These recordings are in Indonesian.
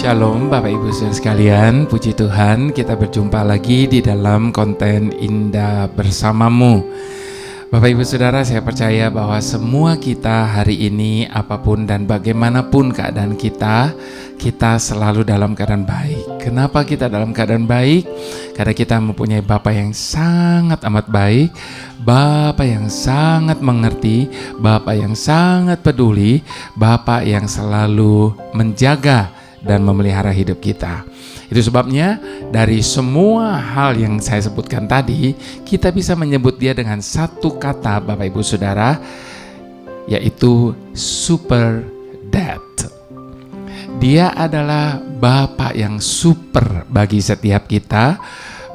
Shalom Bapak Ibu Saudara sekalian, puji Tuhan kita berjumpa lagi di dalam konten Indah Bersamamu. Bapak Ibu Saudara, saya percaya bahwa semua kita hari ini apapun dan bagaimanapun keadaan kita selalu dalam keadaan baik. Kenapa kita dalam keadaan baik? Karena kita mempunyai Bapa yang sangat amat baik, Bapa yang sangat mengerti, Bapa yang sangat peduli, Bapa yang selalu menjaga dan memelihara hidup kita. Itu sebabnya dari semua hal yang saya sebutkan tadi, kita bisa menyebut dia dengan satu kata Bapak Ibu Saudara, yaitu super dad. Dia adalah Bapa yang super bagi setiap kita.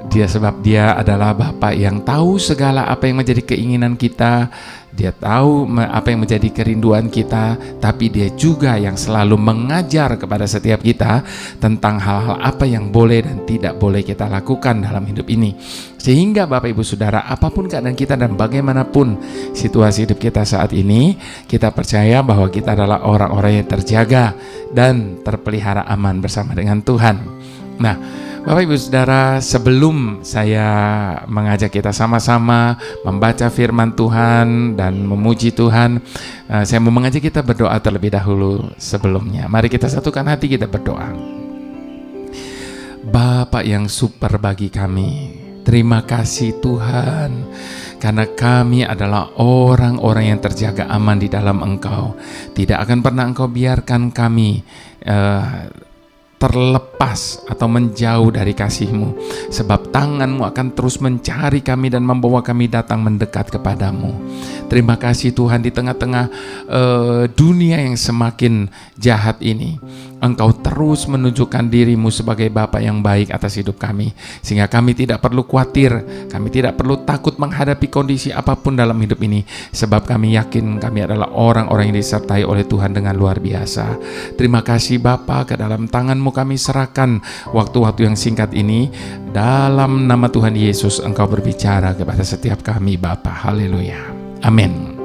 Sebab dia adalah Bapa yang tahu segala apa yang menjadi keinginan kita. Dia tahu apa yang menjadi kerinduan kita, tapi dia juga yang selalu mengajar kepada setiap kita tentang hal-hal apa yang boleh dan tidak boleh kita lakukan dalam hidup ini. Sehingga Bapak Ibu Saudara, apapun keadaan kita dan bagaimanapun situasi hidup kita saat ini, kita percaya bahwa kita adalah orang-orang yang terjaga dan terpelihara aman bersama dengan Tuhan. Nah, Bapak Ibu Saudara, sebelum saya mengajak kita sama-sama membaca firman Tuhan dan memuji Tuhan, saya mau mengajak kita berdoa terlebih dahulu sebelumnya. Mari kita satukan hati, kita berdoa. Bapa yang super bagi kami, terima kasih Tuhan, karena kami adalah orang-orang yang terjaga aman di dalam Engkau. Tidak akan pernah Engkau biarkan kami terlepas atau menjauh dari kasih-Mu, sebab tangan-Mu akan terus mencari kami dan membawa kami datang mendekat kepadamu. Terima kasih Tuhan, di tengah-tengah dunia yang semakin jahat ini, Engkau terus menunjukkan diri-Mu sebagai Bapa yang baik atas hidup kami, sehingga kami tidak perlu khawatir, kami tidak perlu takut menghadapi kondisi apapun dalam hidup ini, sebab kami yakin kami adalah orang-orang yang disertai oleh Tuhan dengan luar biasa. Terima kasih Bapa, ke dalam tangan-Mu kami serahkan waktu-waktu yang singkat ini. Dalam nama Tuhan Yesus, Engkau berbicara kepada setiap kami Bapa. Haleluya. Amin.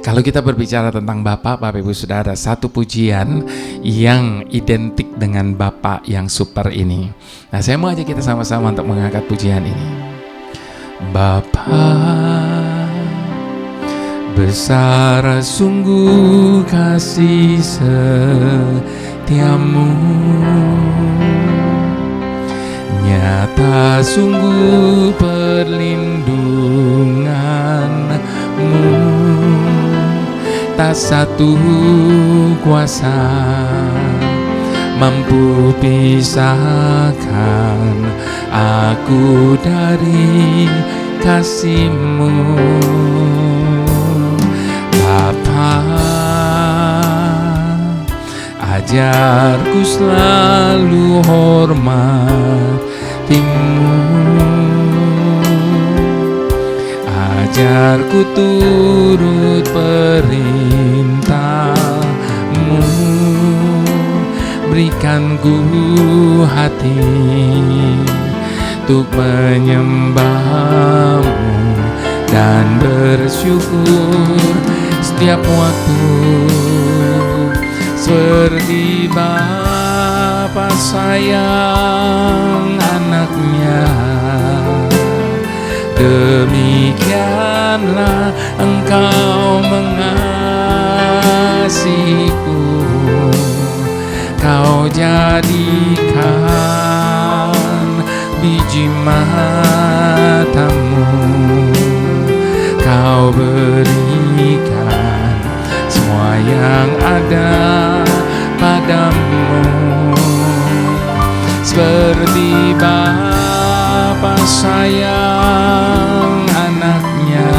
Kalau kita berbicara tentang Bapa, Bapak Ibu Saudara, satu pujian yang identik dengan Bapa yang super ini. Nah, saya mau ajak kita sama-sama untuk mengangkat pujian ini. Bapa, besar sungguh kasih setiamu, nyata sungguh perlindunganmu. Tak satu kuasa mampu pisahkan aku dari kasih-Mu. Bapa, ajarku selalu hormati-Mu, ajarku turut perintah-Mu, berikan ku hati untuk menyembah-Mu dan bersyukur setiap waktu, seperti Bapa sayang anaknya, demikianlah Engkau mengasihiku. Kau jadikan biji mata-Mu, Kau berikan semua yang ada padamu, seperti Bapa sayang anaknya,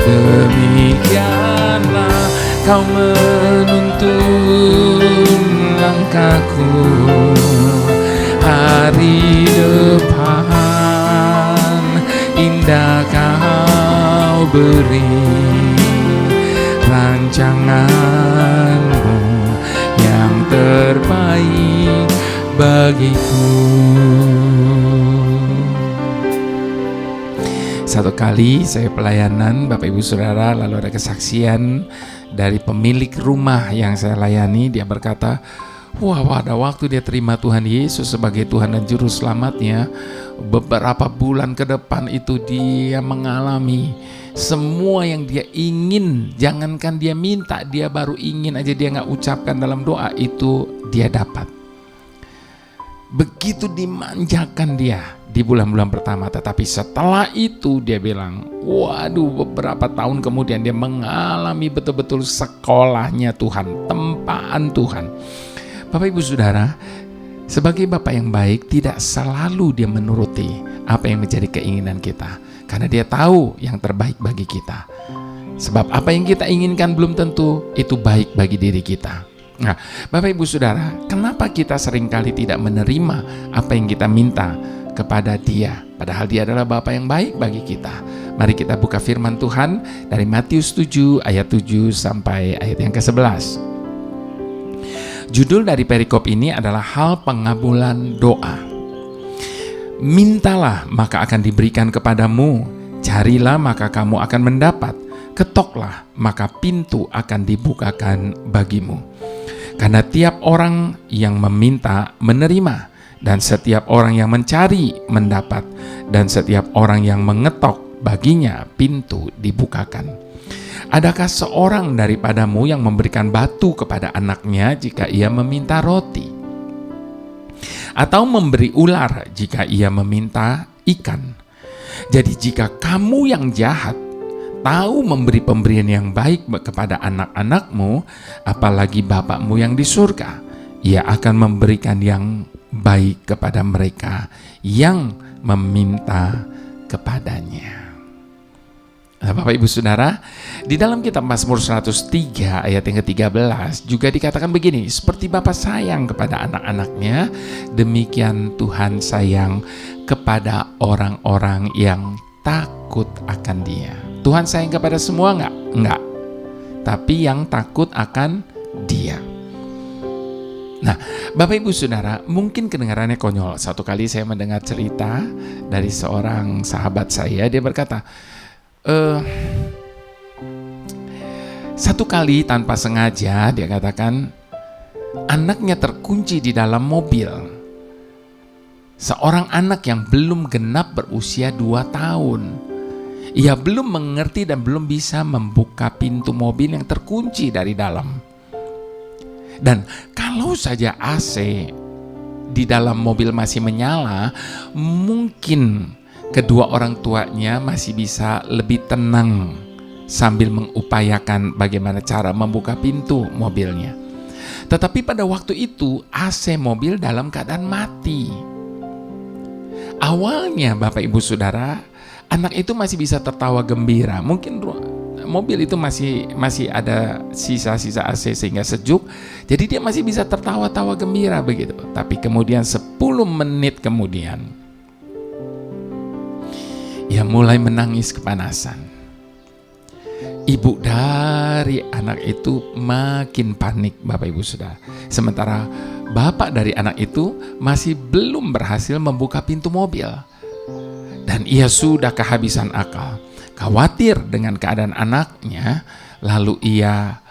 demikianlah Kau menuntun langkahku hari depan. Indah Kau beri rancangan-Mu yang terbaik bagiku. Satu kali saya pelayanan Bapak Ibu Saudara, lalu ada kesaksian dari pemilik rumah yang saya layani. Dia berkata, wah, pada waktu dia terima Tuhan Yesus sebagai Tuhan dan Juru Selamatnya, beberapa bulan ke depan itu dia mengalami semua yang dia ingin. Jangankan dia minta, dia baru ingin aja dia gak ucapkan dalam doa, itu dia dapat. Begitu dimanjakan dia di bulan-bulan pertama. Tetapi setelah itu dia bilang, waduh, beberapa tahun kemudian dia mengalami betul-betul sekolahnya Tuhan, tempaan Tuhan. Bapak Ibu Saudara, sebagai Bapak yang baik tidak selalu dia menuruti apa yang menjadi keinginan kita, karena dia tahu yang terbaik bagi kita. Sebab apa yang kita inginkan belum tentu itu baik bagi diri kita. Nah, Bapak Ibu Saudara, kenapa kita seringkali tidak menerima apa yang kita minta kepada Dia, padahal Dia adalah Bapa yang baik bagi kita? Mari kita buka firman Tuhan dari Matius 7 ayat 7 sampai ayat yang ke-11. Judul dari perikop ini adalah hal pengabulan doa. Mintalah maka akan diberikan kepadamu, carilah maka kamu akan mendapat, ketoklah maka pintu akan dibukakan bagimu. Karena tiap orang yang meminta menerima, dan setiap orang yang mencari mendapat, dan setiap orang yang mengetok baginya pintu dibukakan. Adakah seorang daripadamu yang memberikan batu kepada anaknya jika ia meminta roti? Atau memberi ular jika ia meminta ikan? Jadi jika kamu yang jahat tahu memberi pemberian yang baik kepada anak-anakmu, apalagi Bapakmu yang di surga, Ia akan memberikan yang baik kepada mereka yang meminta kepadanya. Nah, Bapak Ibu Saudara, di dalam kitab Mazmur 103 ayat yang ke-13 juga dikatakan begini, seperti Bapa sayang kepada anak-anaknya, demikian Tuhan sayang kepada orang-orang yang takut akan Dia. Tuhan sayang kepada semua enggak? Enggak. Tapi yang takut akan Dia. Nah, Bapak Ibu Saudara, mungkin kedengarannya konyol. Satu kali saya mendengar cerita dari seorang sahabat saya, dia berkata, satu kali tanpa sengaja dia katakan anaknya terkunci di dalam mobil. Seorang anak yang belum genap berusia 2 tahun. Ia belum mengerti dan belum bisa membuka pintu mobil yang terkunci dari dalam. Dan kalau saja AC di dalam mobil masih menyala, mungkin kedua orang tuanya masih bisa lebih tenang sambil mengupayakan bagaimana cara membuka pintu mobilnya. Tetapi pada waktu itu AC mobil dalam keadaan mati. Awalnya Bapak Ibu Saudara, anak itu masih bisa tertawa gembira. Mungkin mobil itu masih ada sisa-sisa AC sehingga sejuk. Jadi dia masih bisa tertawa-tawa gembira begitu. Tapi kemudian 10 menit kemudian ia mulai menangis kepanasan. Ibu dari anak itu makin panik, Bapak Ibu Saudara. Sementara bapak dari anak itu masih belum berhasil membuka pintu mobil. Dan ia sudah kehabisan akal, khawatir dengan keadaan anaknya, lalu ia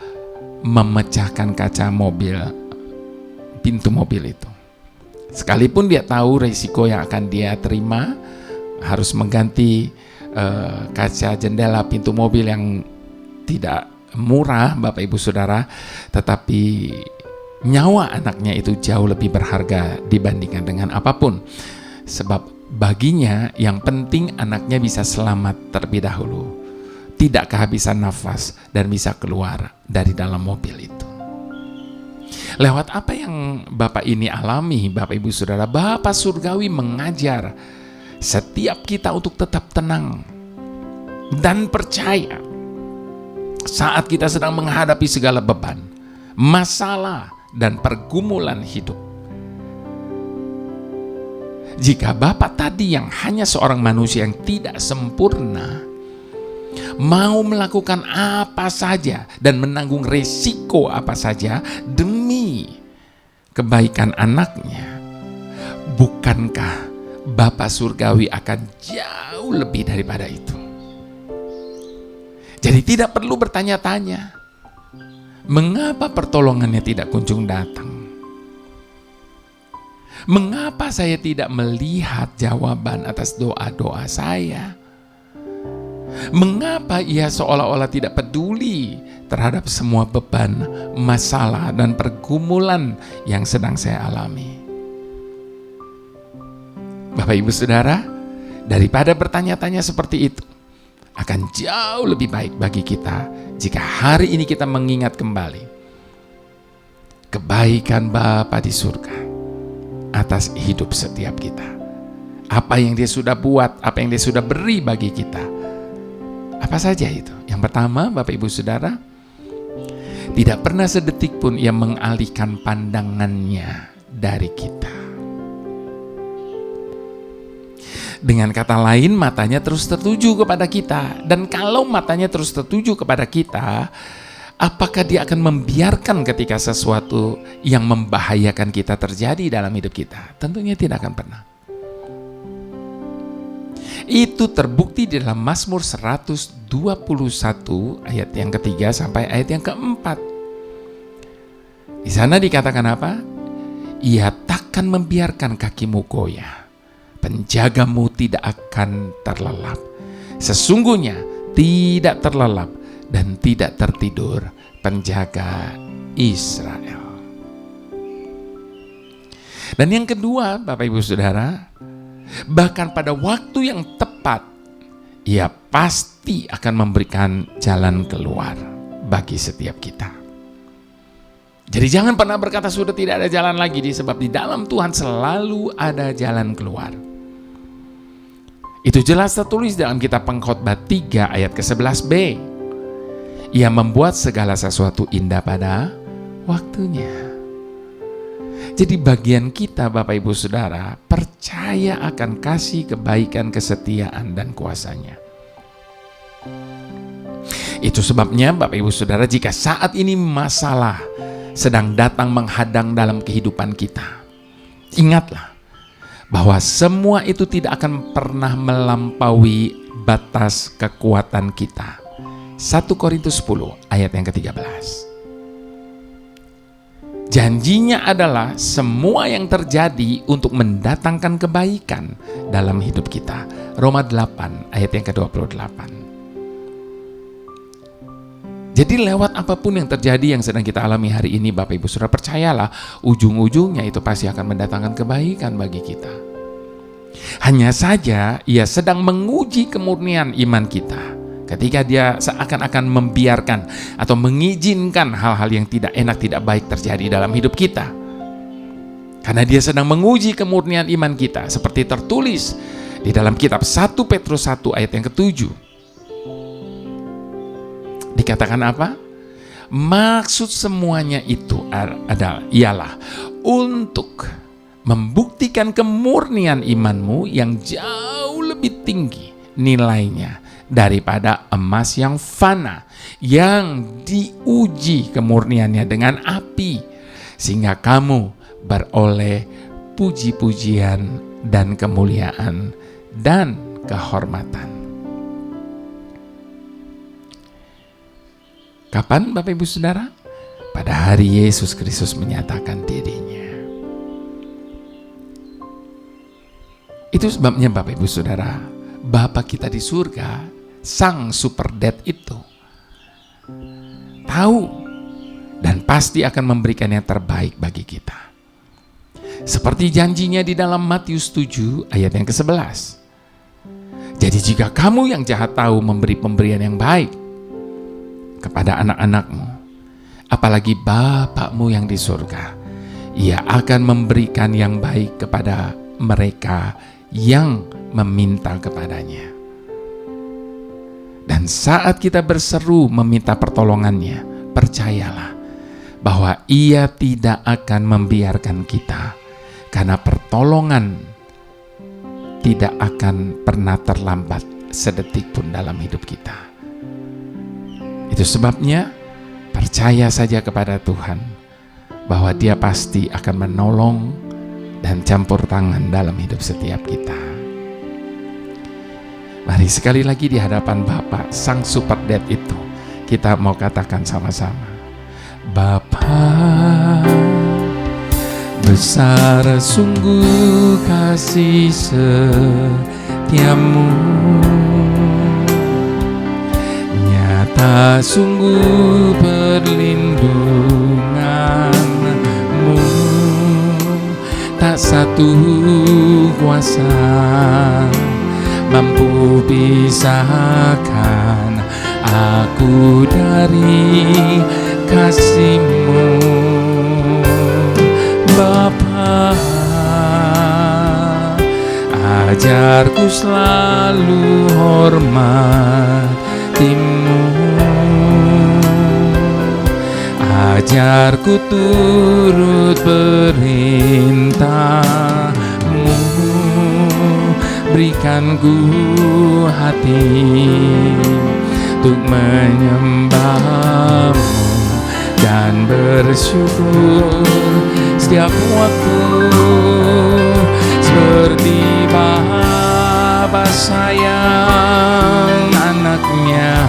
memecahkan kaca mobil, pintu mobil itu. Sekalipun dia tahu risiko yang akan dia terima, harus mengganti kaca jendela pintu mobil yang tidak murah, Bapak Ibu Saudara, tetapi nyawa anaknya itu jauh lebih berharga dibandingkan dengan apapun. Sebab baginya yang penting anaknya bisa selamat terlebih dahulu, tidak kehabisan nafas dan bisa keluar dari dalam mobil itu. Lewat apa yang Bapak ini alami, Bapak Ibu Saudara, Bapak Surgawi mengajar setiap kita untuk tetap tenang dan percaya saat kita sedang menghadapi segala beban, masalah, dan pergumulan hidup. Jika Bapak tadi yang hanya seorang manusia yang tidak sempurna, mau melakukan apa saja dan menanggung resiko apa saja demi kebaikan anaknya, bukankah Bapa Surgawi akan jauh lebih daripada itu? Jadi tidak perlu bertanya-tanya. Mengapa pertolongannya tidak kunjung datang? Mengapa saya tidak melihat jawaban atas doa-doa saya? Mengapa ia seolah-olah tidak peduli terhadap semua beban, masalah, dan pergumulan yang sedang saya alami? Bapak Ibu Saudara, daripada bertanya-tanya seperti itu, akan jauh lebih baik bagi kita jika hari ini kita mengingat kembali kebaikan Bapa di surga atas hidup setiap kita. Apa yang Dia sudah buat, apa yang Dia sudah beri bagi kita. Apa saja itu? Yang pertama, Bapak Ibu Saudara, tidak pernah sedetik pun Ia mengalihkan pandangannya dari kita. Dengan kata lain, matanya terus tertuju kepada kita. Dan kalau matanya terus tertuju kepada kita, apakah Dia akan membiarkan ketika sesuatu yang membahayakan kita terjadi dalam hidup kita? Tentunya tidak akan pernah. Itu terbukti di dalam Mazmur 121 ayat yang ketiga sampai ayat yang keempat. Di sana dikatakan apa? Ia takkan membiarkan kakimu goyah. Penjagamu tidak akan terlelap. Sesungguhnya tidak terlelap dan tidak tertidur penjaga Israel. Dan yang kedua, Bapak Ibu Saudara, bahkan pada waktu yang tepat, Ia pasti akan memberikan jalan keluar bagi setiap kita. Jadi jangan pernah berkata sudah tidak ada jalan lagi, sebab di dalam Tuhan selalu ada jalan keluar. Itu jelas tertulis dalam kitab Pengkhotbah 3 ayat ke-11b. Ia membuat segala sesuatu indah pada waktunya. Jadi bagian kita Bapak Ibu Saudara, percaya akan kasih, kebaikan, kesetiaan, dan kuasanya. Itu sebabnya Bapak Ibu Saudara, jika saat ini masalah sedang datang menghadang dalam kehidupan kita, ingatlah bahwa semua itu tidak akan pernah melampaui batas kekuatan kita. 1 Korintus 10 ayat yang ke-13. Janjinya adalah semua yang terjadi untuk mendatangkan kebaikan dalam hidup kita. Roma 8 ayat yang ke-28. Jadi lewat apapun yang terjadi yang sedang kita alami hari ini, Bapak Ibu Saudara, percayalah ujung-ujungnya itu pasti akan mendatangkan kebaikan bagi kita. Hanya saja Ia sedang menguji kemurnian iman kita ketika Dia seakan-akan membiarkan atau mengizinkan hal-hal yang tidak enak, tidak baik terjadi dalam hidup kita. Karena Dia sedang menguji kemurnian iman kita, seperti tertulis di dalam kitab 1 Petrus 1 ayat yang ke-7. Dikatakan apa? Maksud semuanya itu ialah untuk membuktikan kemurnian imanmu yang jauh lebih tinggi nilainya daripada emas yang fana, yang diuji kemurniannya dengan api, sehingga kamu beroleh puji-pujian dan kemuliaan dan kehormatan. Kapan Bapak Ibu Saudara? Pada hari Yesus Kristus menyatakan dirinya. Itu sebabnya Bapak Ibu Saudara, Bapa kita di surga, Sang Super Dad itu tahu dan pasti akan memberikan yang terbaik bagi kita. Seperti janjinya di dalam Matius 7 ayat yang ke-11. Jadi jika kamu yang jahat tahu memberi pemberian yang baik kepada anak-anakmu, apalagi Bapakmu yang di surga, Ia akan memberikan yang baik kepada mereka yang meminta kepadanya. Dan saat kita berseru meminta pertolongannya, percayalah bahwa Ia tidak akan membiarkan kita, karena pertolongan tidak akan pernah terlambat sedetik pun dalam hidup kita. Itu sebabnya percaya saja kepada Tuhan bahwa Dia pasti akan menolong dan campur tangan dalam hidup setiap kita. Mari sekali lagi di hadapan Bapa Sang Super Dad itu, kita mau katakan sama-sama, Bapa, besar sungguh kasih setiamu, nyata sungguh perlindunganmu. Tak satu kuasa mampu pisahkan aku dari kasih-Mu. Bapa, ajarku selalu hormati-Mu, ajarku turut perintah-Mu, berikan ku hati untuk menyembah-Mu dan bersyukur setiap waktu, seperti Bapa sayang anaknya,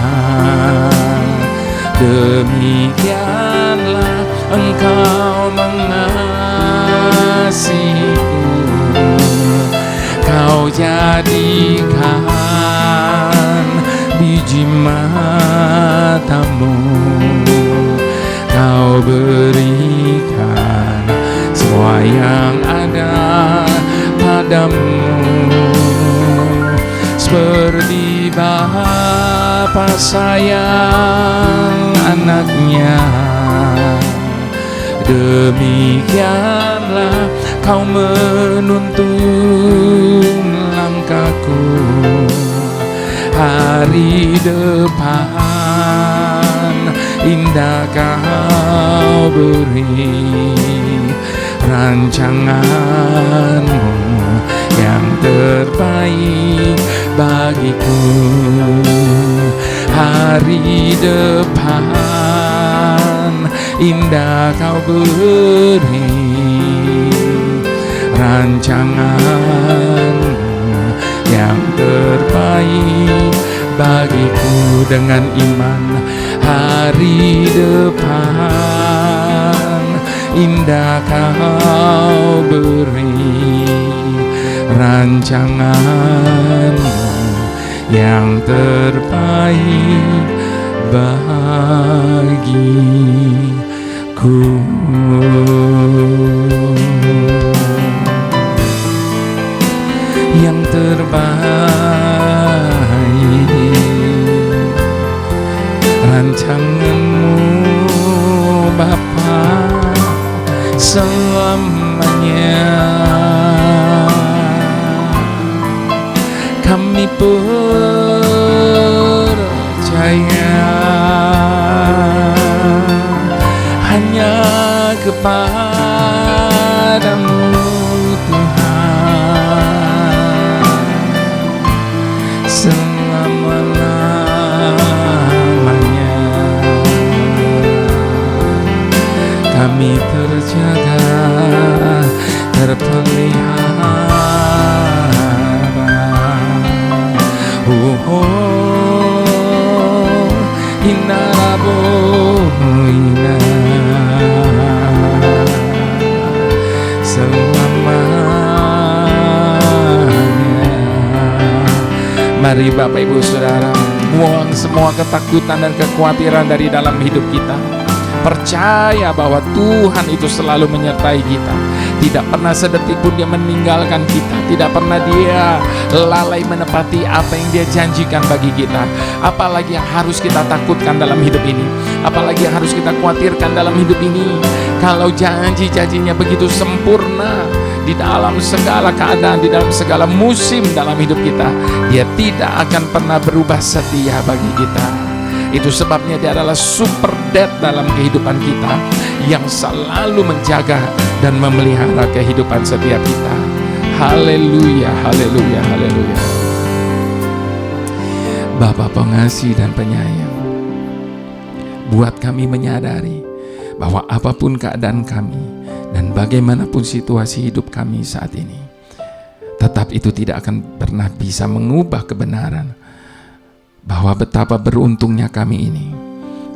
demikianlah Engkau mengasihiku. Kau jadikan biji mata-Mu, Kau berikan semua yang ada padamu, seperti Bapa sayang anaknya, demikianlah Kau menuntun langkahku. Hari depan indah Kau beri, rancangan-Mu yang terbaik bagiku. Hari depan indah Kau beri, rancangan-Mu yang terbaik bagiku. Dengan iman, hari depan indah Kau beri, rancangan-Mu yang terbaik bagiku. Yang terbaik, rancangan-Mu Bapa selamanya. Kami percaya hanya kepada-Mu Tuhan, selama-lamanya. Kami terjaga, terpelihara. Hinaraboina selamanya. Mari Bapak Ibu Saudara, buang semua ketakutan dan kekhawatiran dari dalam hidup kita. Percaya bahwa Tuhan itu selalu menyertai kita. Tidak pernah sedetik pun Dia meninggalkan kita. Tidak pernah Dia lalai menepati apa yang Dia janjikan bagi kita. Apalagi yang harus kita takutkan dalam hidup ini? Apalagi yang harus kita khawatirkan dalam hidup ini? Kalau janji-janjinya begitu sempurna di dalam segala keadaan, di dalam segala musim dalam hidup kita, Dia tidak akan pernah berubah setia bagi kita. Itu sebabnya Dia adalah super dad dalam kehidupan kita, yang selalu menjaga dan memelihara kehidupan setiap kita. Haleluya, haleluya, haleluya. Bapa pengasih dan penyayang, buat kami menyadari bahwa apapun keadaan kami dan bagaimanapun situasi hidup kami saat ini, tetap itu tidak akan pernah bisa mengubah kebenaran bahwa betapa beruntungnya kami ini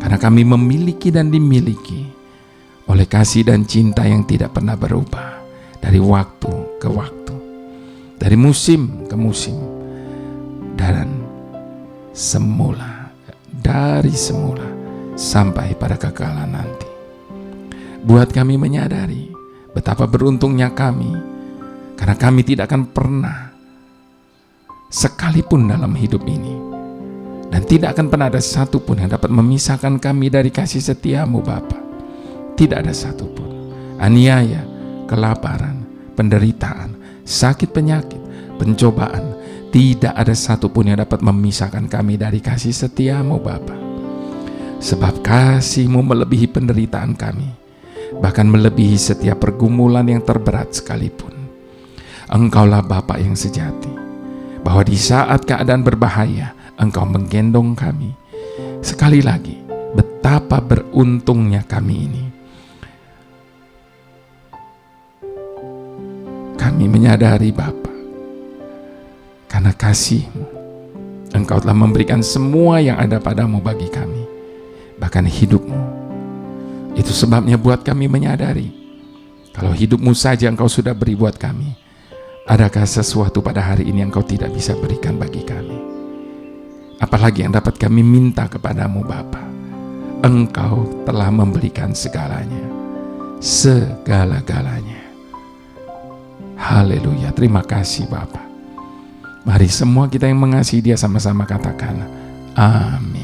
Karena kami memiliki dan dimiliki oleh kasih dan cinta yang tidak pernah berubah dari waktu ke waktu, dari musim ke musim, dan dari semula sampai pada kekalan nanti. Buat kami menyadari betapa beruntungnya kami, karena kami tidak akan pernah sekalipun dalam hidup ini, dan tidak akan pernah ada satupun yang dapat memisahkan kami dari kasih setiamu Bapa. Tidak ada satupun. Aniaya, kelaparan, penderitaan, sakit penyakit, pencobaan, tidak ada satupun yang dapat memisahkan kami dari kasih setiamu Bapa. Sebab kasih-Mu melebihi penderitaan kami, bahkan melebihi setiap pergumulan yang terberat sekalipun. Engkaulah Bapa yang sejati, bahwa di saat keadaan berbahaya, Engkau menggendong kami. Sekali lagi, betapa beruntungnya kami ini. Kami menyadari Bapa, karena kasih-Mu, Engkau telah memberikan semua yang ada padamu bagi kami, bahkan hidup-Mu. Itu sebabnya buat kami menyadari, kalau hidup-Mu saja Engkau sudah beri buat kami, adakah sesuatu pada hari ini yang Engkau tidak bisa berikan bagi kami? Apalagi yang dapat kami minta kepadamu Bapa. Engkau telah memberikan segalanya, segala-galanya. Haleluya, terima kasih Bapa. Mari semua kita yang mengasihi Dia sama-sama katakan amin.